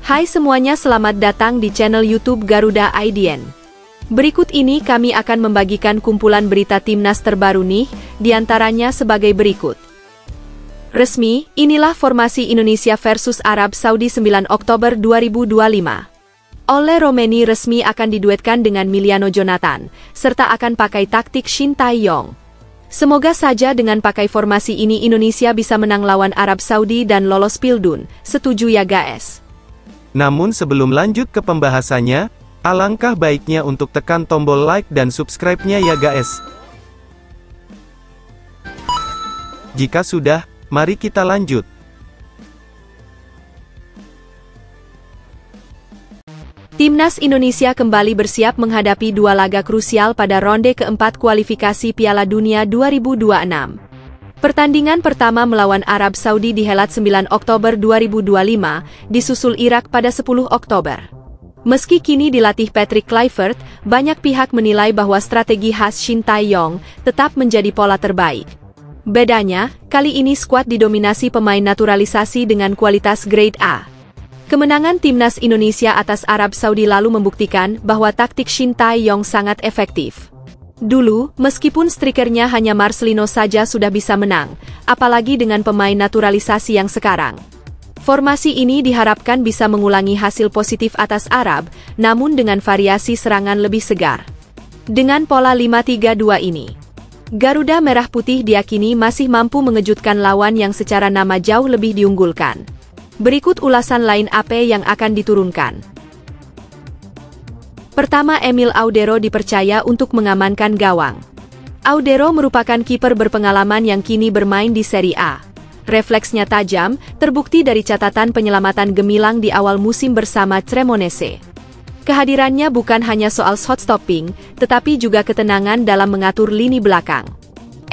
Hai semuanya, selamat datang di channel YouTube Garuda IDN. Berikut ini kami akan membagikan kumpulan berita timnas terbaru nih, diantaranya sebagai berikut. Resmi, inilah formasi Indonesia versus Arab Saudi 9 Oktober 2025. Ole Romeni resmi akan diduetkan dengan Miliano Jonathan, serta akan pakai taktik Shin Tae-yong. Semoga saja dengan pakai formasi ini Indonesia bisa menang lawan Arab Saudi dan lolos Pildun, setuju ya guys? Namun sebelum lanjut ke pembahasannya, alangkah baiknya untuk tekan tombol like dan subscribe-nya ya guys. Jika sudah, mari kita lanjut. Timnas Indonesia kembali bersiap menghadapi dua laga krusial pada ronde keempat kualifikasi Piala Dunia 2026. Pertandingan pertama melawan Arab Saudi dihelat 9 Oktober 2025, disusul Irak pada 10 Oktober. Meski kini dilatih Patrick Kluivert, banyak pihak menilai bahwa strategi khas Shin Tae-yong tetap menjadi pola terbaik. Bedanya, kali ini skuad didominasi pemain naturalisasi dengan kualitas grade A. Kemenangan timnas Indonesia atas Arab Saudi lalu membuktikan bahwa taktik Shin Tae-yong sangat efektif. Dulu, meskipun strikernya hanya Marcelino saja sudah bisa menang, apalagi dengan pemain naturalisasi yang sekarang. Formasi ini diharapkan bisa mengulangi hasil positif atas Arab, namun dengan variasi serangan lebih segar. Dengan pola 5-3-2 ini, Garuda Merah Putih diyakini masih mampu mengejutkan lawan yang secara nama jauh lebih diunggulkan. Berikut ulasan line up yang akan diturunkan. Pertama, Emil Audero dipercaya untuk mengamankan gawang. Audero merupakan kiper berpengalaman yang kini bermain di Serie A. Refleksnya tajam, terbukti dari catatan penyelamatan gemilang di awal musim bersama Cremonese. Kehadirannya bukan hanya soal shot stopping, tetapi juga ketenangan dalam mengatur lini belakang.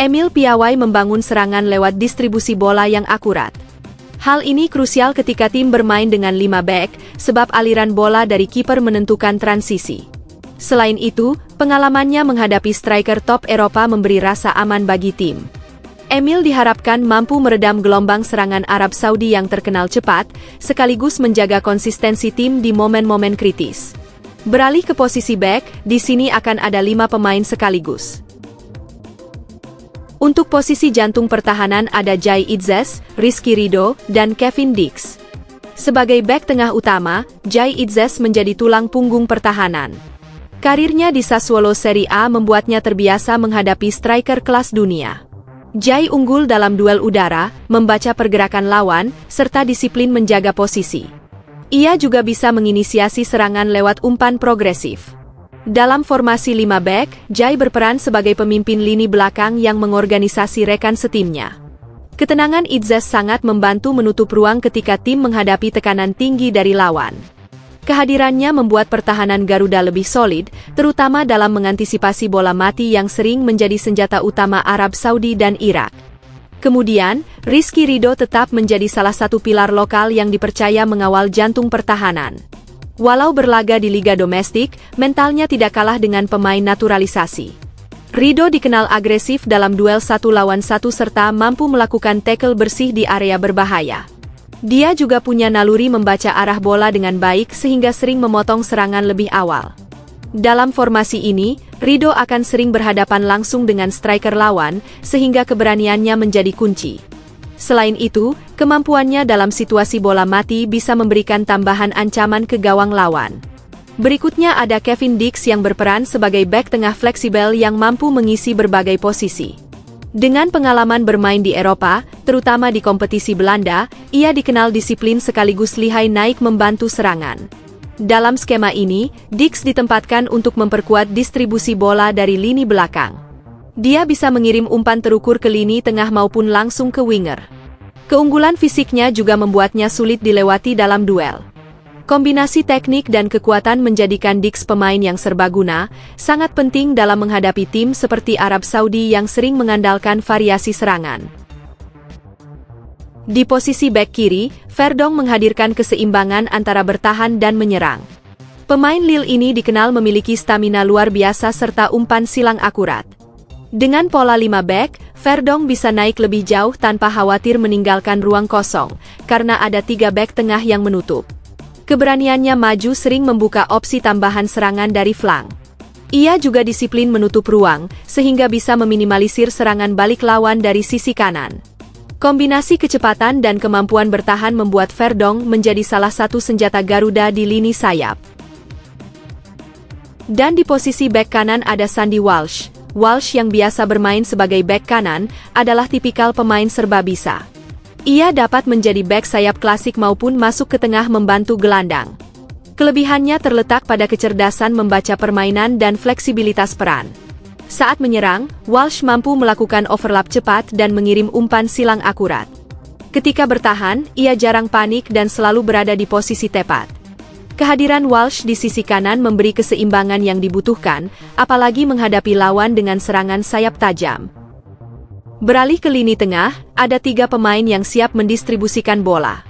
Emil piawai membangun serangan lewat distribusi bola yang akurat. Hal ini krusial ketika tim bermain dengan 5 back, sebab aliran bola dari kiper menentukan transisi. Selain itu, pengalamannya menghadapi striker top Eropa memberi rasa aman bagi tim. Emil diharapkan mampu meredam gelombang serangan Arab Saudi yang terkenal cepat, sekaligus menjaga konsistensi tim di momen-momen kritis. Beralih ke posisi back, di sini akan ada 5 pemain sekaligus. Untuk posisi jantung pertahanan ada Jai Itzes, Rizky Ridho, dan Kevin Dix. Sebagai bek tengah utama, Jai Itzes menjadi tulang punggung pertahanan. Karirnya di Sassuolo Serie A membuatnya terbiasa menghadapi striker kelas dunia. Jai unggul dalam duel udara, membaca pergerakan lawan, serta disiplin menjaga posisi. Ia juga bisa menginisiasi serangan lewat umpan progresif. Dalam formasi 5 back, Jai berperan sebagai pemimpin lini belakang yang mengorganisasi rekan setimnya. Ketenangan Itzes sangat membantu menutup ruang ketika tim menghadapi tekanan tinggi dari lawan. Kehadirannya membuat pertahanan Garuda lebih solid, terutama dalam mengantisipasi bola mati yang sering menjadi senjata utama Arab Saudi dan Irak. Kemudian, Rizky Ridho tetap menjadi salah satu pilar lokal yang dipercaya mengawal jantung pertahanan. Walau berlaga di liga domestik, mentalnya tidak kalah dengan pemain naturalisasi. Ridho dikenal agresif dalam duel 1 lawan 1 serta mampu melakukan tackle bersih di area berbahaya. Dia juga punya naluri membaca arah bola dengan baik sehingga sering memotong serangan lebih awal. Dalam formasi ini, Ridho akan sering berhadapan langsung dengan striker lawan, sehingga keberaniannya menjadi kunci. Selain itu, kemampuannya dalam situasi bola mati bisa memberikan tambahan ancaman ke gawang lawan. Berikutnya ada Kevin Dix yang berperan sebagai bek tengah fleksibel yang mampu mengisi berbagai posisi. Dengan pengalaman bermain di Eropa, terutama di kompetisi Belanda, ia dikenal disiplin sekaligus lihai naik membantu serangan. Dalam skema ini, Dix ditempatkan untuk memperkuat distribusi bola dari lini belakang. Dia bisa mengirim umpan terukur ke lini tengah maupun langsung ke winger. Keunggulan fisiknya juga membuatnya sulit dilewati dalam duel. Kombinasi teknik dan kekuatan menjadikan Dix pemain yang serbaguna, sangat penting dalam menghadapi tim seperti Arab Saudi yang sering mengandalkan variasi serangan. Di posisi bek kiri, Verdong menghadirkan keseimbangan antara bertahan dan menyerang. Pemain Lille ini dikenal memiliki stamina luar biasa serta umpan silang akurat. Dengan pola 5 back, Verdong bisa naik lebih jauh tanpa khawatir meninggalkan ruang kosong, karena ada 3 back tengah yang menutup. Keberaniannya maju sering membuka opsi tambahan serangan dari flank. Ia juga disiplin menutup ruang, sehingga bisa meminimalisir serangan balik lawan dari sisi kanan. Kombinasi kecepatan dan kemampuan bertahan membuat Verdonk menjadi salah satu senjata Garuda di lini sayap. Dan di posisi bek kanan ada Sandy Walsh. Walsh yang biasa bermain sebagai bek kanan, adalah tipikal pemain serba bisa. Ia dapat menjadi bek sayap klasik maupun masuk ke tengah membantu gelandang. Kelebihannya terletak pada kecerdasan membaca permainan dan fleksibilitas peran. Saat menyerang, Walsh mampu melakukan overlap cepat dan mengirim umpan silang akurat. Ketika bertahan, ia jarang panik dan selalu berada di posisi tepat. Kehadiran Walsh di sisi kanan memberi keseimbangan yang dibutuhkan, apalagi menghadapi lawan dengan serangan sayap tajam. Beralih ke lini tengah, ada 3 pemain yang siap mendistribusikan bola.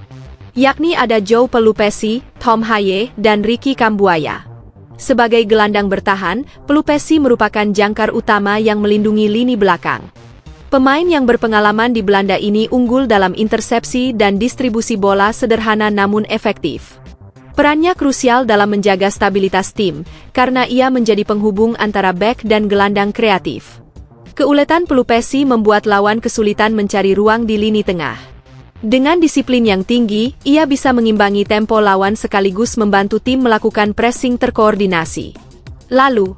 Yakni ada Joe Pelupessy, Tom Haye, dan Ricky Kambuaya. Sebagai gelandang bertahan, Pelupessy merupakan jangkar utama yang melindungi lini belakang. Pemain yang berpengalaman di Belanda ini unggul dalam intersepsi dan distribusi bola sederhana namun efektif. Perannya krusial dalam menjaga stabilitas tim, karena ia menjadi penghubung antara bek dan gelandang kreatif. Keuletan Pelupessy membuat lawan kesulitan mencari ruang di lini tengah. Dengan disiplin yang tinggi, ia bisa mengimbangi tempo lawan sekaligus membantu tim melakukan pressing terkoordinasi. Lalu,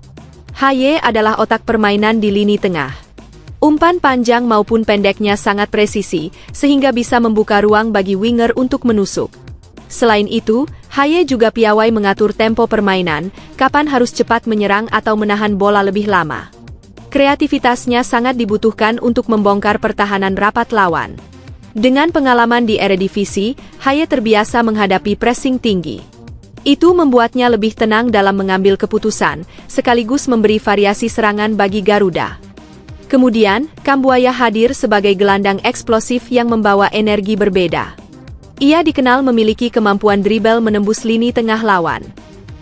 Haye adalah otak permainan di lini tengah. Umpan panjang maupun pendeknya sangat presisi, sehingga bisa membuka ruang bagi winger untuk menusuk. Selain itu, Haye juga piawai mengatur tempo permainan, kapan harus cepat menyerang atau menahan bola lebih lama. Kreativitasnya sangat dibutuhkan untuk membongkar pertahanan rapat lawan. Dengan pengalaman di Eredivisie, Haye terbiasa menghadapi pressing tinggi. Itu membuatnya lebih tenang dalam mengambil keputusan, sekaligus memberi variasi serangan bagi Garuda. Kemudian, Kambuaya hadir sebagai gelandang eksplosif yang membawa energi berbeda. Ia dikenal memiliki kemampuan dribble menembus lini tengah lawan.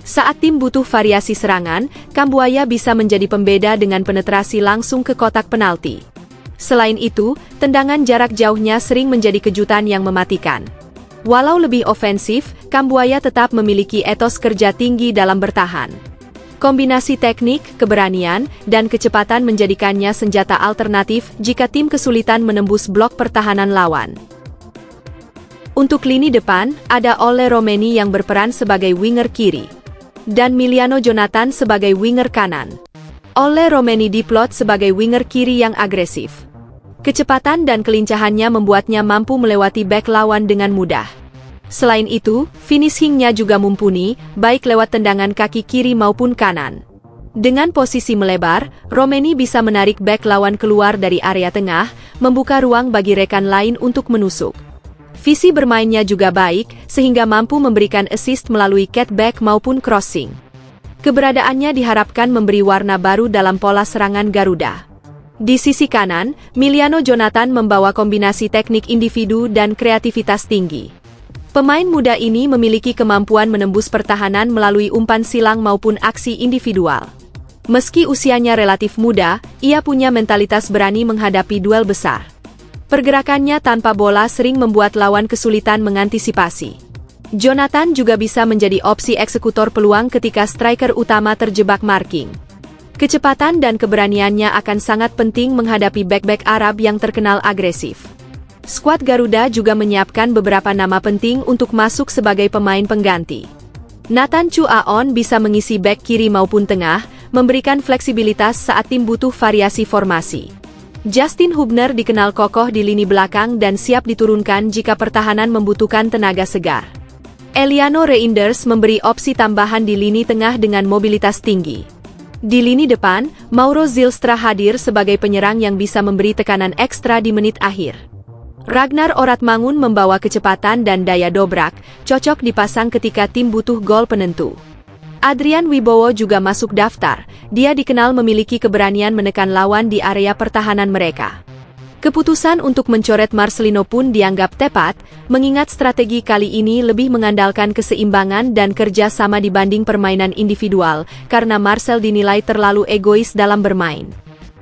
Saat tim butuh variasi serangan, Kambuaya bisa menjadi pembeda dengan penetrasi langsung ke kotak penalti. Selain itu, tendangan jarak jauhnya sering menjadi kejutan yang mematikan. Walau lebih ofensif, Kambuaya tetap memiliki etos kerja tinggi dalam bertahan. Kombinasi teknik, keberanian, dan kecepatan menjadikannya senjata alternatif jika tim kesulitan menembus blok pertahanan lawan. Untuk lini depan, ada Ole Romeni yang berperan sebagai winger kiri, dan Miliano Jonathan sebagai winger kanan. Ole Romeni diplot sebagai winger kiri yang agresif. Kecepatan dan kelincahannya membuatnya mampu melewati bek lawan dengan mudah. Selain itu, finishingnya juga mumpuni, baik lewat tendangan kaki kiri maupun kanan. Dengan posisi melebar, Romeni bisa menarik bek lawan keluar dari area tengah, membuka ruang bagi rekan lain untuk menusuk. Visi bermainnya juga baik, sehingga mampu memberikan assist melalui cutback maupun crossing. Keberadaannya diharapkan memberi warna baru dalam pola serangan Garuda. Di sisi kanan, Miliano Jonathan membawa kombinasi teknik individu dan kreativitas tinggi. Pemain muda ini memiliki kemampuan menembus pertahanan melalui umpan silang maupun aksi individual. Meski usianya relatif muda, ia punya mentalitas berani menghadapi duel besar. Pergerakannya tanpa bola sering membuat lawan kesulitan mengantisipasi. Jonathan juga bisa menjadi opsi eksekutor peluang ketika striker utama terjebak marking. Kecepatan dan keberaniannya akan sangat penting menghadapi bek-bek Arab yang terkenal agresif. Skuad Garuda juga menyiapkan beberapa nama penting untuk masuk sebagai pemain pengganti. Nathan Chu Aon bisa mengisi bek kiri maupun tengah, memberikan fleksibilitas saat tim butuh variasi formasi. Justin Hubner dikenal kokoh di lini belakang dan siap diturunkan jika pertahanan membutuhkan tenaga segar. Eliano Reinders memberi opsi tambahan di lini tengah dengan mobilitas tinggi. Di lini depan, Mauro Zylstra hadir sebagai penyerang yang bisa memberi tekanan ekstra di menit akhir. Ragnar Oratmangun membawa kecepatan dan daya dobrak, cocok dipasang ketika tim butuh gol penentu. Adrian Wibowo juga masuk daftar, dia dikenal memiliki keberanian menekan lawan di area pertahanan mereka. Keputusan untuk mencoret Marcelino pun dianggap tepat, mengingat strategi kali ini lebih mengandalkan keseimbangan dan kerja sama dibanding permainan individual, karena Marcel dinilai terlalu egois dalam bermain.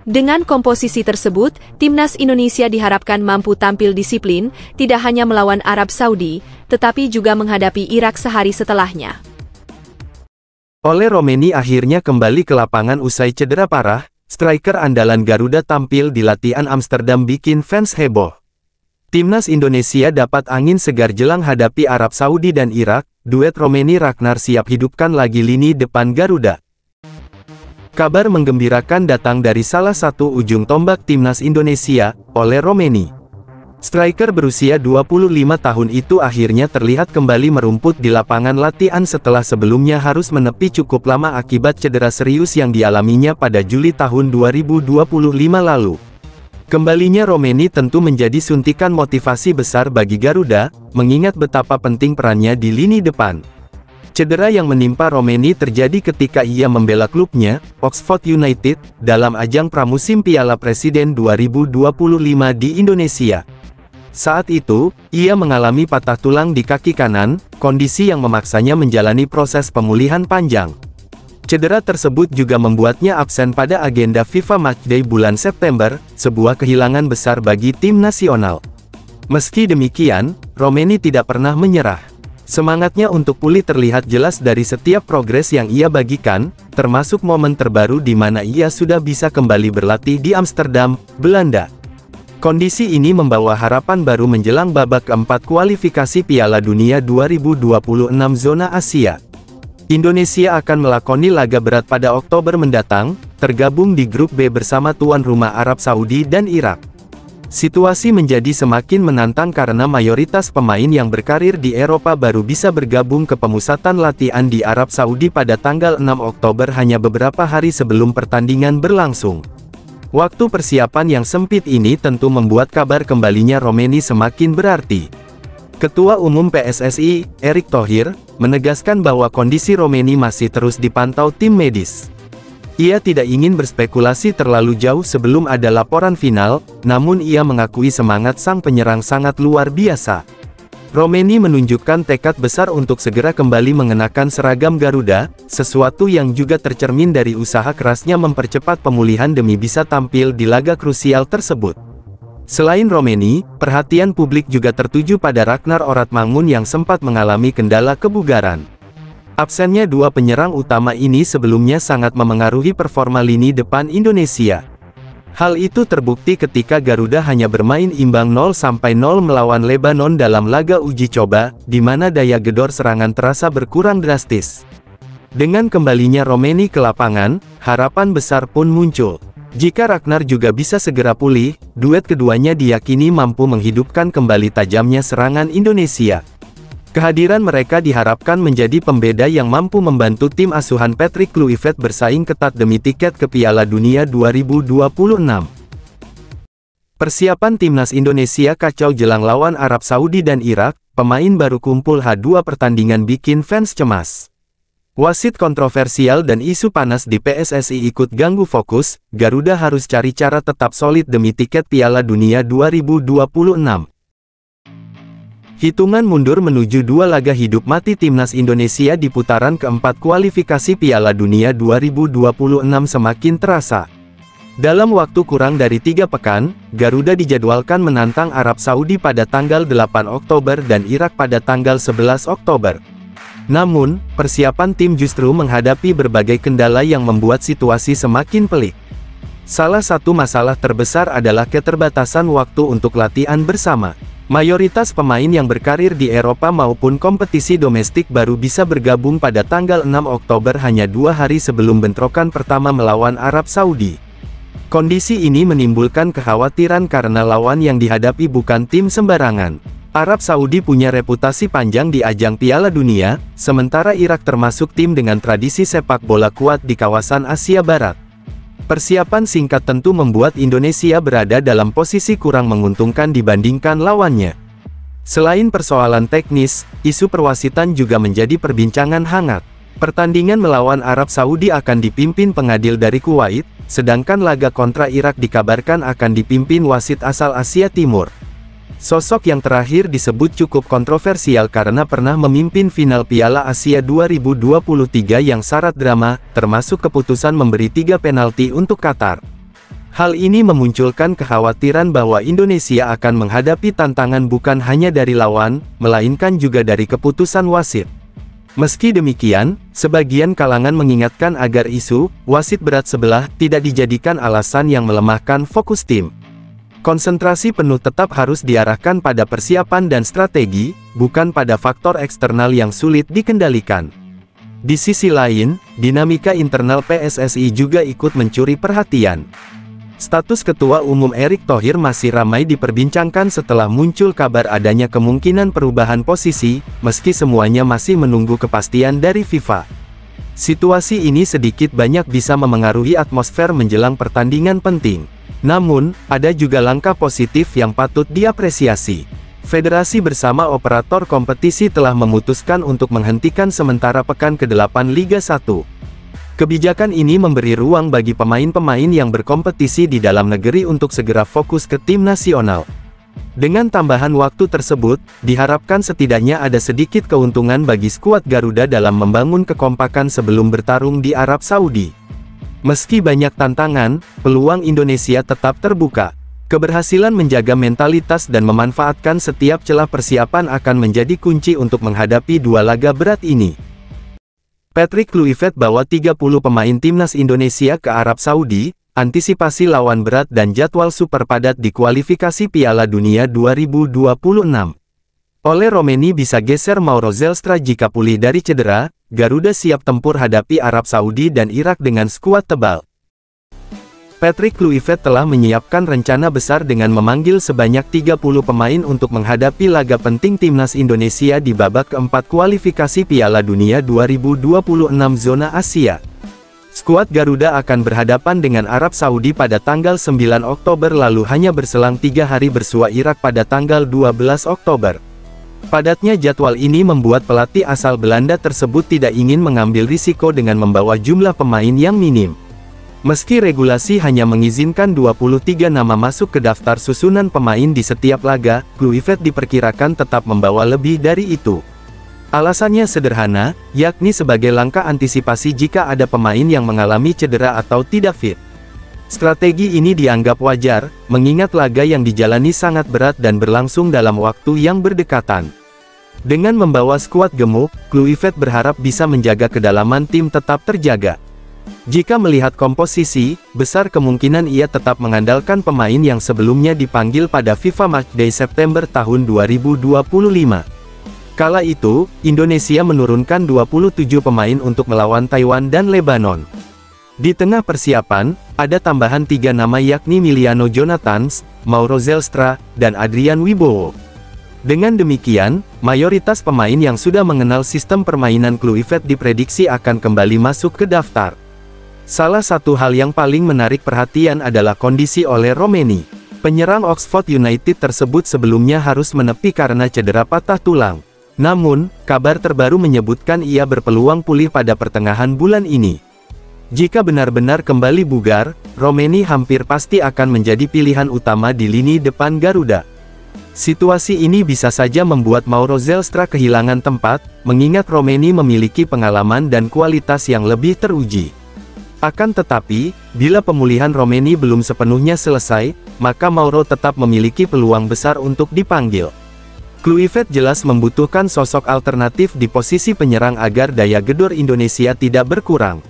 Dengan komposisi tersebut, timnas Indonesia diharapkan mampu tampil disiplin, tidak hanya melawan Arab Saudi, tetapi juga menghadapi Irak sehari setelahnya. Oleh Romeni akhirnya kembali ke lapangan usai cedera parah, striker andalan Garuda tampil di latihan Amsterdam bikin fans heboh. Timnas Indonesia dapat angin segar jelang hadapi Arab Saudi dan Irak, duet Romeni Ragnar siap hidupkan lagi lini depan Garuda. Kabar menggembirakan datang dari salah satu ujung tombak Timnas Indonesia, oleh Romeni. Striker berusia 25 tahun itu akhirnya terlihat kembali merumput di lapangan latihan setelah sebelumnya harus menepi cukup lama akibat cedera serius yang dialaminya pada Juli tahun 2025 lalu. Kembalinya Romeni tentu menjadi suntikan motivasi besar bagi Garuda, mengingat betapa penting perannya di lini depan. Cedera yang menimpa Romeni terjadi ketika ia membela klubnya, Oxford United, dalam ajang pramusim Piala Presiden 2025 di Indonesia. Saat itu, ia mengalami patah tulang di kaki kanan, kondisi yang memaksanya menjalani proses pemulihan panjang. Cedera tersebut juga membuatnya absen pada agenda FIFA Matchday bulan September, sebuah kehilangan besar bagi tim nasional. Meski demikian, Romeni tidak pernah menyerah. Semangatnya untuk pulih terlihat jelas dari setiap progres yang ia bagikan, termasuk momen terbaru di mana ia sudah bisa kembali berlatih di Amsterdam, Belanda. Kondisi ini membawa harapan baru menjelang babak keempat kualifikasi Piala Dunia 2026 zona Asia. Indonesia akan melakoni laga berat pada Oktober mendatang, tergabung di grup B bersama tuan rumah Arab Saudi dan Irak. Situasi menjadi semakin menantang karena mayoritas pemain yang berkarir di Eropa baru bisa bergabung ke pemusatan latihan di Arab Saudi pada tanggal 6 Oktober hanya beberapa hari sebelum pertandingan berlangsung. Waktu persiapan yang sempit ini tentu membuat kabar kembalinya Romeni semakin berarti. Ketua Umum PSSI, Erick Thohir, menegaskan bahwa kondisi Romeni masih terus dipantau tim medis. Ia tidak ingin berspekulasi terlalu jauh sebelum ada laporan final, namun ia mengakui semangat sang penyerang sangat luar biasa. Romeni menunjukkan tekad besar untuk segera kembali mengenakan seragam Garuda, sesuatu yang juga tercermin dari usaha kerasnya mempercepat pemulihan demi bisa tampil di laga krusial tersebut. Selain Romeni, perhatian publik juga tertuju pada Ragnar Oratmangun yang sempat mengalami kendala kebugaran. Absennya dua penyerang utama ini sebelumnya sangat memengaruhi performa lini depan Indonesia. Hal itu terbukti ketika Garuda hanya bermain imbang 0-0 melawan Lebanon dalam laga uji coba, di mana daya gedor serangan terasa berkurang drastis. Dengan kembalinya Romeni ke lapangan, harapan besar pun muncul. Jika Ragnar juga bisa segera pulih, duet keduanya diyakini mampu menghidupkan kembali tajamnya serangan Indonesia. Kehadiran mereka diharapkan menjadi pembeda yang mampu membantu tim asuhan Patrick Kluivert bersaing ketat demi tiket ke Piala Dunia 2026. Persiapan timnas Indonesia kacau jelang lawan Arab Saudi dan Irak, pemain baru kumpul H2 pertandingan bikin fans cemas. Wasit kontroversial dan isu panas di PSSI ikut ganggu fokus, Garuda harus cari cara tetap solid demi tiket Piala Dunia 2026. Hitungan mundur menuju dua laga hidup mati timnas Indonesia di putaran keempat kualifikasi Piala Dunia 2026 semakin terasa. Dalam waktu kurang dari 3 pekan, Garuda dijadwalkan menantang Arab Saudi pada tanggal 8 Oktober dan Irak pada tanggal 11 Oktober. Namun, persiapan tim justru menghadapi berbagai kendala yang membuat situasi semakin pelik. Salah satu masalah terbesar adalah keterbatasan waktu untuk latihan bersama. Mayoritas pemain yang berkarir di Eropa maupun kompetisi domestik baru bisa bergabung pada tanggal 6 Oktober hanya 2 hari sebelum bentrokan pertama melawan Arab Saudi. Kondisi ini menimbulkan kekhawatiran karena lawan yang dihadapi bukan tim sembarangan. Arab Saudi punya reputasi panjang di ajang Piala Dunia, sementara Irak termasuk tim dengan tradisi sepak bola kuat di kawasan Asia Barat. Persiapan singkat tentu membuat Indonesia berada dalam posisi kurang menguntungkan dibandingkan lawannya. Selain persoalan teknis, isu perwasitan juga menjadi perbincangan hangat. Pertandingan melawan Arab Saudi akan dipimpin pengadil dari Kuwait, sedangkan laga kontra Irak dikabarkan akan dipimpin wasit asal Asia Timur. Sosok yang terakhir disebut cukup kontroversial karena pernah memimpin final Piala Asia 2023 yang syarat drama, termasuk keputusan memberi 3 penalti untuk Qatar. Hal ini memunculkan kekhawatiran bahwa Indonesia akan menghadapi tantangan bukan hanya dari lawan, melainkan juga dari keputusan wasit. Meski demikian, sebagian kalangan mengingatkan agar isu wasit berat sebelah tidak dijadikan alasan yang melemahkan fokus tim. Konsentrasi penuh tetap harus diarahkan pada persiapan dan strategi, bukan pada faktor eksternal yang sulit dikendalikan. Di sisi lain, dinamika internal PSSI juga ikut mencuri perhatian. Status Ketua Umum Erick Thohir masih ramai diperbincangkan setelah muncul kabar adanya kemungkinan perubahan posisi, meski semuanya masih menunggu kepastian dari FIFA. Situasi ini sedikit banyak bisa memengaruhi atmosfer menjelang pertandingan penting. Namun, ada juga langkah positif yang patut diapresiasi. Federasi bersama operator kompetisi telah memutuskan untuk menghentikan sementara pekan ke-8 Liga 1. Kebijakan ini memberi ruang bagi pemain-pemain yang berkompetisi di dalam negeri untuk segera fokus ke tim nasional. Dengan tambahan waktu tersebut, diharapkan setidaknya ada sedikit keuntungan bagi skuad Garuda dalam membangun kekompakan sebelum bertarung di Arab Saudi. Meski banyak tantangan, peluang Indonesia tetap terbuka. Keberhasilan menjaga mentalitas dan memanfaatkan setiap celah persiapan akan menjadi kunci untuk menghadapi dua laga berat ini. Patrick Kluivert bawa 30 pemain timnas Indonesia ke Arab Saudi, antisipasi lawan berat dan jadwal super padat di kualifikasi Piala Dunia 2026. Ole Romeni bisa geser Mauro Zelstra jika pulih dari cedera. Garuda siap tempur hadapi Arab Saudi dan Irak dengan skuad tebal. Patrick Kluivert telah menyiapkan rencana besar dengan memanggil sebanyak 30 pemain untuk menghadapi laga penting timnas Indonesia di babak keempat kualifikasi Piala Dunia 2026 zona Asia. Skuad Garuda akan berhadapan dengan Arab Saudi pada tanggal 9 Oktober lalu hanya berselang 3 hari bersua Irak pada tanggal 12 Oktober. Padatnya jadwal ini membuat pelatih asal Belanda tersebut tidak ingin mengambil risiko dengan membawa jumlah pemain yang minim. Meski regulasi hanya mengizinkan 23 nama masuk ke daftar susunan pemain di setiap laga, Kluivert diperkirakan tetap membawa lebih dari itu. Alasannya sederhana, yakni sebagai langkah antisipasi jika ada pemain yang mengalami cedera atau tidak fit. Strategi ini dianggap wajar, mengingat laga yang dijalani sangat berat dan berlangsung dalam waktu yang berdekatan. Dengan membawa skuad gemuk, Kluivert berharap bisa menjaga kedalaman tim tetap terjaga. Jika melihat komposisi, besar kemungkinan ia tetap mengandalkan pemain yang sebelumnya dipanggil pada FIFA Matchday September tahun 2025. Kala itu, Indonesia menurunkan 27 pemain untuk melawan Taiwan dan Lebanon. Di tengah persiapan, ada tambahan 3 nama yakni Miliano Jonathans, Mauro Zelstra, dan Adrian Wibowo. Dengan demikian, mayoritas pemain yang sudah mengenal sistem permainan Kluivert diprediksi akan kembali masuk ke daftar. Salah satu hal yang paling menarik perhatian adalah kondisi Ole Romeni. Penyerang Oxford United tersebut sebelumnya harus menepi karena cedera patah tulang. Namun, kabar terbaru menyebutkan ia berpeluang pulih pada pertengahan bulan ini. Jika benar-benar kembali bugar, Romeni hampir pasti akan menjadi pilihan utama di lini depan Garuda. Situasi ini bisa saja membuat Mauro Zelstra kehilangan tempat, mengingat Romeni memiliki pengalaman dan kualitas yang lebih teruji. Akan tetapi, bila pemulihan Romeni belum sepenuhnya selesai, maka Mauro tetap memiliki peluang besar untuk dipanggil. Kluivert jelas membutuhkan sosok alternatif di posisi penyerang agar daya gedor Indonesia tidak berkurang.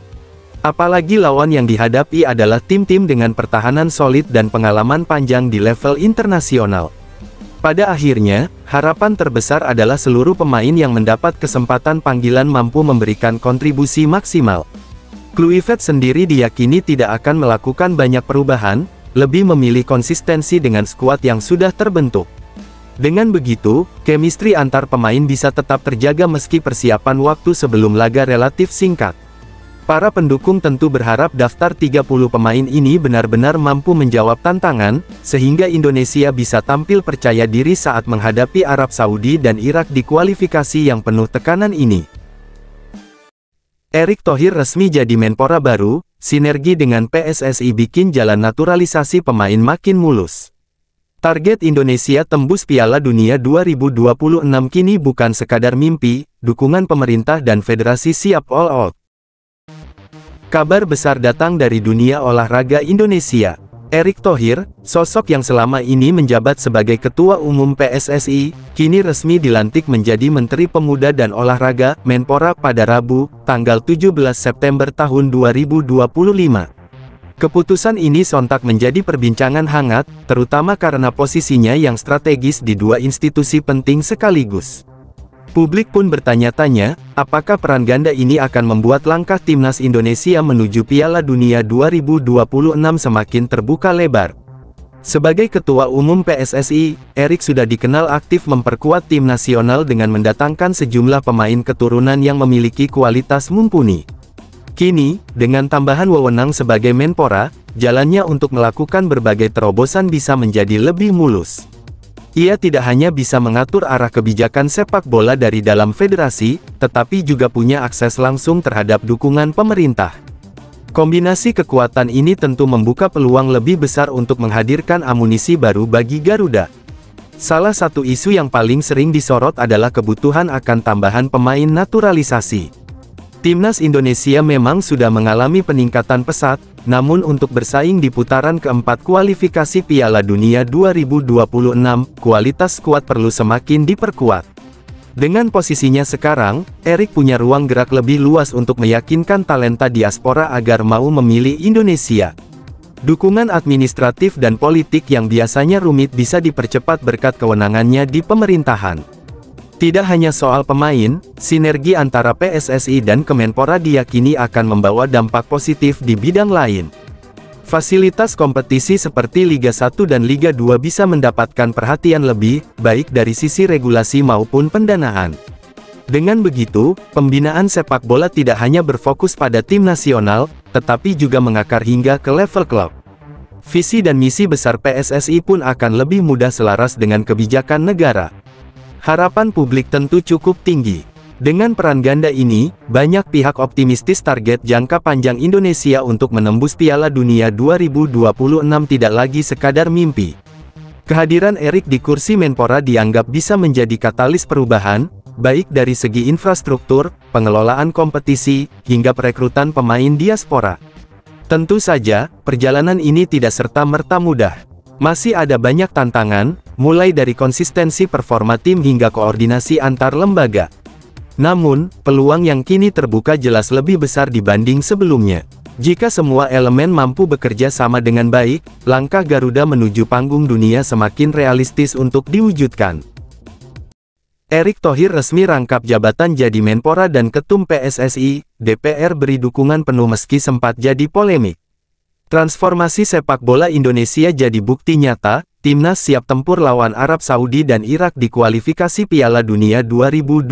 Apalagi lawan yang dihadapi adalah tim-tim dengan pertahanan solid dan pengalaman panjang di level internasional. Pada akhirnya, harapan terbesar adalah seluruh pemain yang mendapat kesempatan panggilan mampu memberikan kontribusi maksimal. Kluivert sendiri diyakini tidak akan melakukan banyak perubahan, lebih memilih konsistensi dengan skuad yang sudah terbentuk. Dengan begitu, chemistry antar pemain bisa tetap terjaga meski persiapan waktu sebelum laga relatif singkat. Para pendukung tentu berharap daftar 30 pemain ini benar-benar mampu menjawab tantangan, sehingga Indonesia bisa tampil percaya diri saat menghadapi Arab Saudi dan Irak di kualifikasi yang penuh tekanan ini. Erick Thohir resmi jadi Menpora baru, sinergi dengan PSSI bikin jalan naturalisasi pemain makin mulus. Target Indonesia tembus Piala Dunia 2026 kini bukan sekadar mimpi, dukungan pemerintah dan federasi siap all out. Kabar besar datang dari dunia olahraga Indonesia. Erick Thohir, sosok yang selama ini menjabat sebagai Ketua Umum PSSI, kini resmi dilantik menjadi Menteri Pemuda dan Olahraga, Menpora pada Rabu, tanggal 17 September tahun 2025. Keputusan ini sontak menjadi perbincangan hangat, terutama karena posisinya yang strategis di dua institusi penting sekaligus. Publik pun bertanya-tanya, apakah peran ganda ini akan membuat langkah timnas Indonesia menuju Piala Dunia 2026 semakin terbuka lebar. Sebagai Ketua Umum PSSI, Erick sudah dikenal aktif memperkuat tim nasional dengan mendatangkan sejumlah pemain keturunan yang memiliki kualitas mumpuni. Kini, dengan tambahan wewenang sebagai Menpora, jalannya untuk melakukan berbagai terobosan bisa menjadi lebih mulus. Ia tidak hanya bisa mengatur arah kebijakan sepak bola dari dalam federasi, tetapi juga punya akses langsung terhadap dukungan pemerintah. Kombinasi kekuatan ini tentu membuka peluang lebih besar untuk menghadirkan amunisi baru bagi Garuda. Salah satu isu yang paling sering disorot adalah kebutuhan akan tambahan pemain naturalisasi. Timnas Indonesia memang sudah mengalami peningkatan pesat, namun untuk bersaing di putaran keempat kualifikasi Piala Dunia 2026, kualitas skuad perlu semakin diperkuat. Dengan posisinya sekarang, Erick punya ruang gerak lebih luas untuk meyakinkan talenta diaspora agar mau memilih Indonesia. Dukungan administratif dan politik yang biasanya rumit bisa dipercepat berkat kewenangannya di pemerintahan. Tidak hanya soal pemain, sinergi antara PSSI dan Kemenpora diyakini akan membawa dampak positif di bidang lain. Fasilitas kompetisi seperti Liga 1 dan Liga 2 bisa mendapatkan perhatian lebih, baik dari sisi regulasi maupun pendanaan. Dengan begitu, pembinaan sepak bola tidak hanya berfokus pada tim nasional, tetapi juga mengakar hingga ke level klub. Visi dan misi besar PSSI pun akan lebih mudah selaras dengan kebijakan negara. Harapan publik tentu cukup tinggi. Dengan peran ganda ini, banyak pihak optimistis target jangka panjang Indonesia untuk menembus Piala Dunia 2026 tidak lagi sekadar mimpi. Kehadiran Erick di kursi Menpora dianggap bisa menjadi katalis perubahan, baik dari segi infrastruktur, pengelolaan kompetisi, hingga perekrutan pemain diaspora. Tentu saja, perjalanan ini tidak serta-merta mudah. Masih ada banyak tantangan, mulai dari konsistensi performa tim hingga koordinasi antar lembaga. Namun, peluang yang kini terbuka jelas lebih besar dibanding sebelumnya. Jika semua elemen mampu bekerja sama dengan baik, langkah Garuda menuju panggung dunia semakin realistis untuk diwujudkan. Erick Thohir resmi rangkap jabatan jadi Menpora dan Ketum PSSI, DPR beri dukungan penuh meski sempat jadi polemik. Transformasi sepak bola Indonesia jadi bukti nyata, timnas siap tempur lawan Arab Saudi dan Irak di kualifikasi Piala Dunia 2026.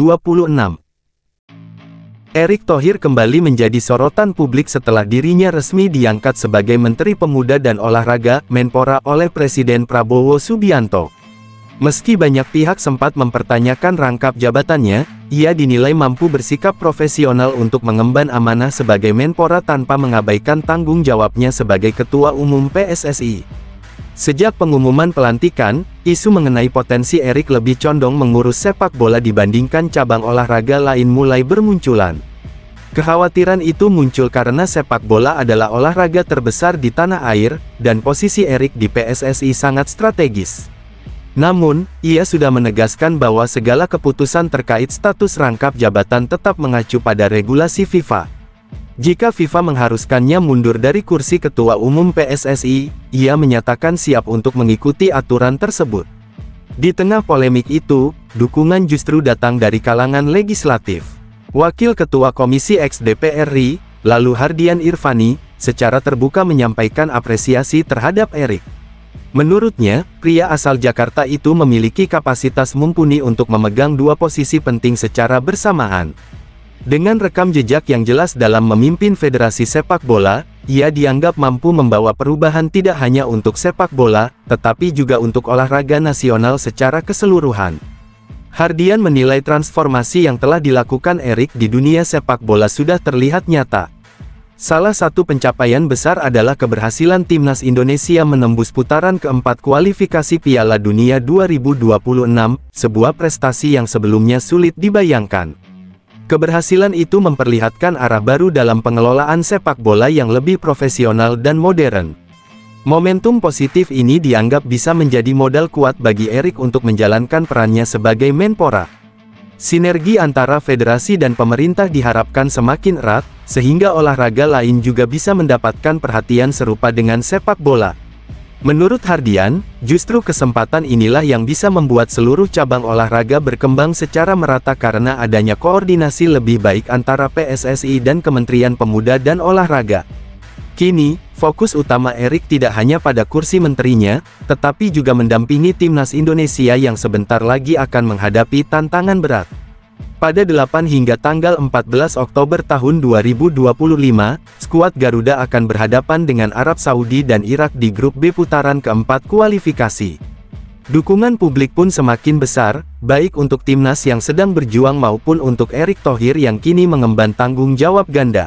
Erick Thohir kembali menjadi sorotan publik setelah dirinya resmi diangkat sebagai Menteri Pemuda dan Olahraga, Menpora oleh Presiden Prabowo Subianto. Meski banyak pihak sempat mempertanyakan rangkap jabatannya, ia dinilai mampu bersikap profesional untuk mengemban amanah sebagai Menpora tanpa mengabaikan tanggung jawabnya sebagai Ketua Umum PSSI. Sejak pengumuman pelantikan, isu mengenai potensi Erick lebih condong mengurus sepak bola dibandingkan cabang olahraga lain mulai bermunculan. Kekhawatiran itu muncul karena sepak bola adalah olahraga terbesar di tanah air, dan posisi Erick di PSSI sangat strategis. Namun, ia sudah menegaskan bahwa segala keputusan terkait status rangkap jabatan tetap mengacu pada regulasi FIFA. Jika FIFA mengharuskannya mundur dari kursi Ketua Umum PSSI, ia menyatakan siap untuk mengikuti aturan tersebut. Di tengah polemik itu, dukungan justru datang dari kalangan legislatif. Wakil Ketua Komisi X DPR RI, lalu Hardian Irvani, secara terbuka menyampaikan apresiasi terhadap Erick. Menurutnya, pria asal Jakarta itu memiliki kapasitas mumpuni untuk memegang dua posisi penting secara bersamaan. Dengan rekam jejak yang jelas dalam memimpin federasi sepak bola, ia dianggap mampu membawa perubahan tidak hanya untuk sepak bola, tetapi juga untuk olahraga nasional secara keseluruhan. Hardian menilai transformasi yang telah dilakukan Erick di dunia sepak bola sudah terlihat nyata. Salah satu pencapaian besar adalah keberhasilan timnas Indonesia menembus putaran keempat kualifikasi Piala Dunia 2026, sebuah prestasi yang sebelumnya sulit dibayangkan. Keberhasilan itu memperlihatkan arah baru dalam pengelolaan sepak bola yang lebih profesional dan modern. Momentum positif ini dianggap bisa menjadi modal kuat bagi Erik untuk menjalankan perannya sebagai Menpora. Sinergi antara federasi dan pemerintah diharapkan semakin erat, sehingga olahraga lain juga bisa mendapatkan perhatian serupa dengan sepak bola. Menurut Hardian, justru kesempatan inilah yang bisa membuat seluruh cabang olahraga berkembang secara merata karena adanya koordinasi lebih baik antara PSSI dan Kementerian Pemuda dan Olahraga. Kini, fokus utama Erik tidak hanya pada kursi menterinya, tetapi juga mendampingi timnas Indonesia yang sebentar lagi akan menghadapi tantangan berat. Pada 8 hingga tanggal 14 Oktober tahun 2025, skuad Garuda akan berhadapan dengan Arab Saudi dan Irak di grup B putaran keempat kualifikasi. Dukungan publik pun semakin besar, baik untuk timnas yang sedang berjuang maupun untuk Erick Thohir yang kini mengemban tanggung jawab ganda.